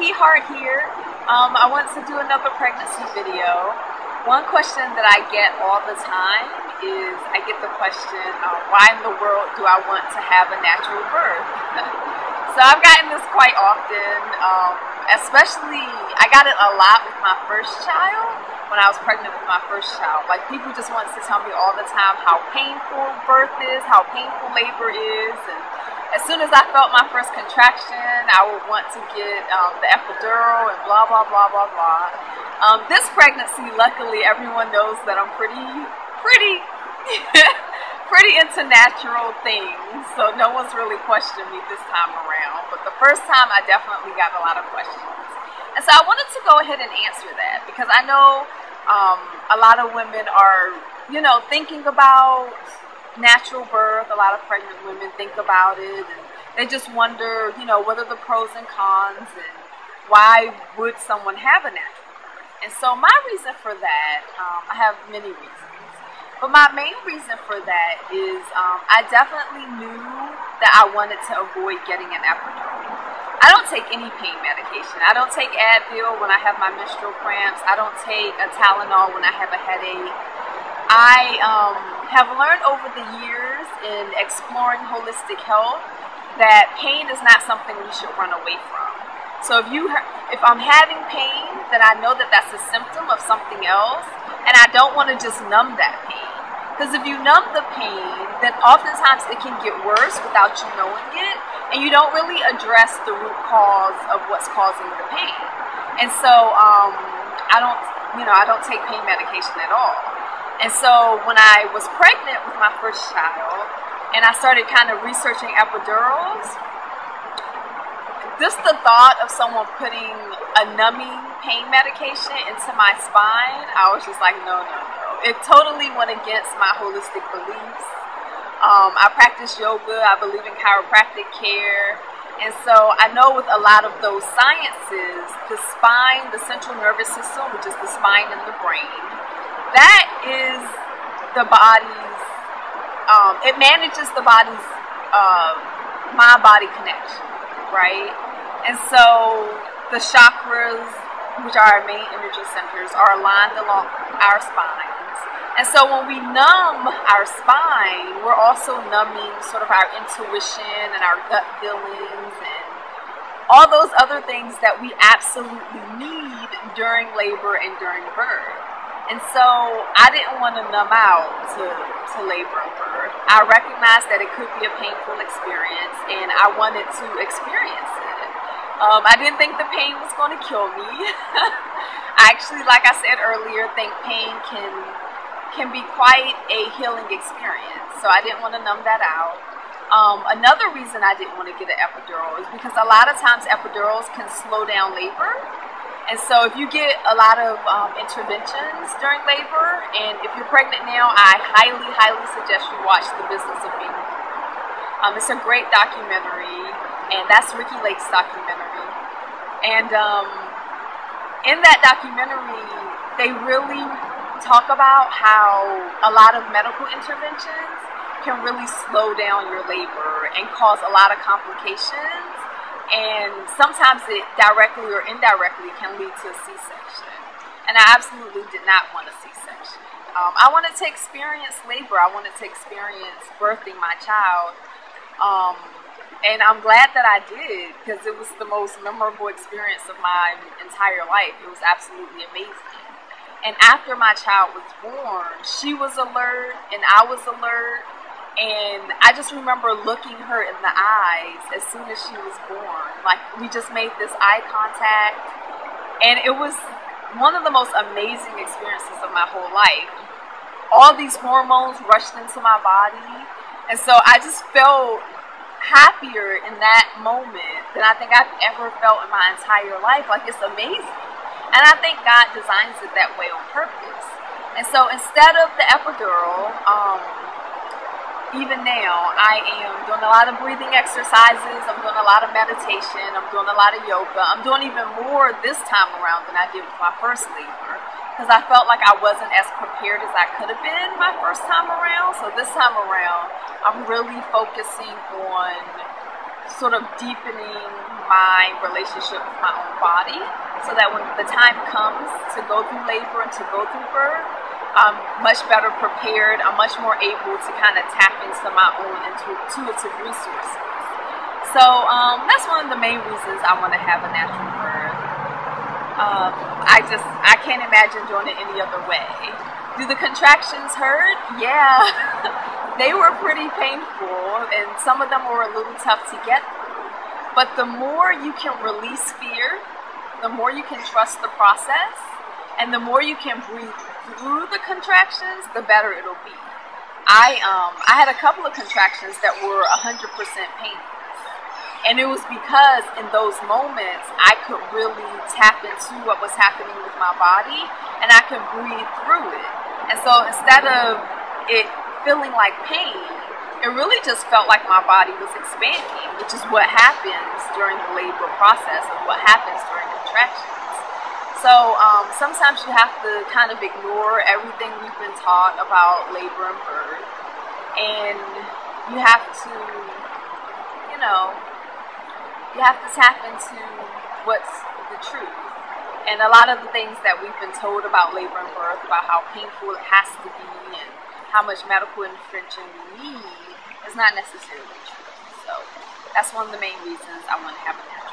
Heart here. I want to do another pregnancy video. One question that I get all the time is, I get the question, why in the world do I want to have a natural birth? So I've gotten this quite often, especially, I got it a lot with my first child, when I was pregnant with my first child. Like, people just want to tell me all the time how painful birth is, how painful labor is, and as soon as I felt my first contraction, I would want to get the epidural and blah, blah, blah, blah, blah. This pregnancy, luckily, everyone knows that I'm pretty into natural things, so no one's really questioned me this time around. But the first time, I definitely got a lot of questions. And so I wanted to go ahead and answer that, because I know a lot of women are, you know, thinking about natural birth. A lot of pregnant women think about it, and they just wonder, you know, what are the pros and cons, and why would someone have a natural birth? And so my reason for that, I have many reasons, but my main reason for that is I definitely knew that I wanted to avoid getting an epidural. I don't take any pain medication. I don't take Advil when I have my menstrual cramps. I don't take a Tylenol when I have a headache. I have learned over the years in exploring holistic health that pain is not something we should run away from. So if I'm having pain, then I know that that's a symptom of something else, and I don't want to just numb that pain. Because if you numb the pain, then oftentimes it can get worse without you knowing it, and you don't really address the root cause of what's causing the pain. And so I don't take pain medication at all. And so when I was pregnant with my first child, and I started kind of researching epidurals, just the thought of someone putting a numbing pain medication into my spine, I was just like, no, no, no. It totally went against my holistic beliefs. I practice yoga, I believe in chiropractic care, and so I know with a lot of those sciences, the spine, the central nervous system, which is the spine and the brain, that is the body's, it manages the body's mind-body connection, right? And so the chakras, which are our main energy centers, are aligned along our spines. And so when we numb our spine, we're also numbing sort of our intuition and our gut feelings and all those other things that we absolutely need during labor and during birth. And so I didn't want to numb out to labor and birth. I recognized that it could be a painful experience, and I wanted to experience it. I didn't think the pain was going to kill me. I actually, like I said earlier, think pain can be quite a healing experience. So I didn't want to numb that out. Another reason I didn't want to get an epidural is because a lot of times epidurals can slow down labor. And so if you get a lot of interventions during labor, and if you're pregnant now, I highly, highly suggest you watch The Business of Being Born. It's a great documentary, and that's Ricky Lake's documentary. And in that documentary, they really talk about how a lot of medical interventions can really slow down your labor and cause a lot of complications. And sometimes it directly or indirectly can lead to a C-section. And I absolutely did not want a C-section. I wanted to experience labor. I wanted to experience birthing my child. And I'm glad that I did, because it was the most memorable experience of my entire life. It was absolutely amazing. And after my child was born, she was alert and I was alert. And I just remember looking her in the eyes as soon as she was born. Like, we just made this eye contact. And it was one of the most amazing experiences of my whole life. All these hormones rushed into my body. And so I just felt happier in that moment than I think I've ever felt in my entire life. Like, it's amazing. And I think God designs it that way on purpose. And so instead of the epidural, even now, I am doing a lot of breathing exercises, I'm doing a lot of meditation, I'm doing a lot of yoga. I'm doing even more this time around than I did with my first labor, because I felt like I wasn't as prepared as I could have been my first time around. So this time around, I'm really focusing on sort of deepening my relationship with my own body, so that when the time comes to go through labor and to go through birth, I'm much better prepared. I'm much more able to kind of tap into my own intuitive resources. So that's one of the main reasons I want to have a natural birth. I can't imagine doing it any other way. Do the contractions hurt? Yeah, they were pretty painful, and some of them were a little tough to get through. But the more you can release fear, the more you can trust the process, and the more you can breathe through the contractions, the better it'll be. I had a couple of contractions that were 100% painless. And it was because in those moments, I could really tap into what was happening with my body, and I could breathe through it. And so instead of it feeling like pain, it really just felt like my body was expanding, which is what happens during the labor process, and what happens during contractions. So sometimes you have to kind of ignore everything we've been taught about labor and birth, and you have to, you have to tap into what's the truth. And a lot of the things that we've been told about labor and birth, about how painful it has to be and how much medical intervention we need, is not necessarily true. So that's one of the main reasons I want to have a natural